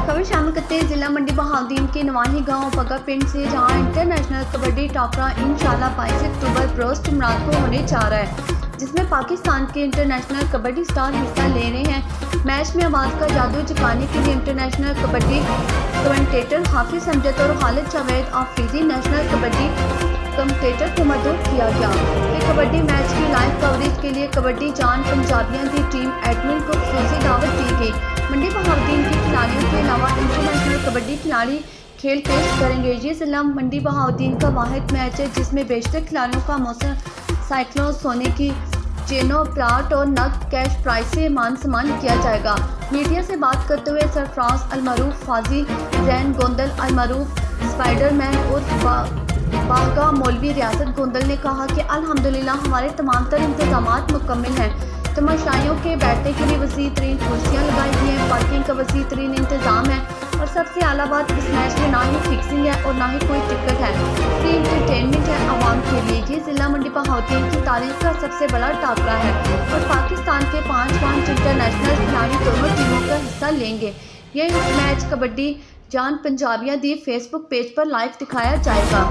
खबर शामिल करते हैं जिला मंडी बहाउद्दीन के नवाही गांव पगा पिंड से, जहां इंटरनेशनल कबड्डी टाकरा इंशाल्लाह 22 अक्टूबर बरोज जुमरात को होने जा रहा है, जिसमें पाकिस्तान के इंटरनेशनल कबड्डी स्टार हिस्सा ले रहे हैं। मैच में आवाज़ का जादू चुकाने के लिए इंटरनेशनल कबड्डी कमेंटेटर हाफिज अमजद और खालिद जावेद आफरीदी नेशनल कबड्डी कमेंटेटर को मदद किया गया। कि कबड्डी मैच की लाइव कवरेज के लिए कबड्डी जान पंजाबियों की टीम एडमिन को खुसूसी दावत दी गई। मंडी बहाउद्दीन के खिलाड़ियों के अलावा इंटरनेशनल कबड्डी खिलाड़ी खेल पेश करेंगे। ये जिला मंडी बहाउद्दीन का वाहिद मैच है जिसमें बेशतर खिलाड़ियों का मौसम साइकिलों, सोने की चेनों, प्लाट और नकद कैश प्राइज से मान सम्मान किया जाएगा। मीडिया से बात करते हुए सरफराज अलमरूफ, फाजी जैन गोंदल अलमरूफ, स्पाइडरमैन और बागा मौलवी रियासत गोंदल ने कहा कि अल्हम्दुलिल्लाह हमारे तमाम तर इंतजामात मुकम्मल हैं। तमाशाइयों के बैठने के लिए वसी तरीन कुर्सियाँ लगाई गई हैं, पार्किंग का वसी तरीन इंतजाम है और सबसे आला बात इस मैच में ना ही फिक्सिंग है और ना ही कोई टिकट है, फ्री इंटरटेनमेंट है आवाम के लिए। ये जिला मंडी बहाउद्दीन की तारीख का सबसे बड़ा टाकरा है और पाकिस्तान के 5 इंटरनेशनल खिलाड़ी दोनों टीमों का हिस्सा लेंगे। यह मैच कबड्डी जान पंजाबियां दी फेसबुक पेज पर लाइव दिखाया जाएगा।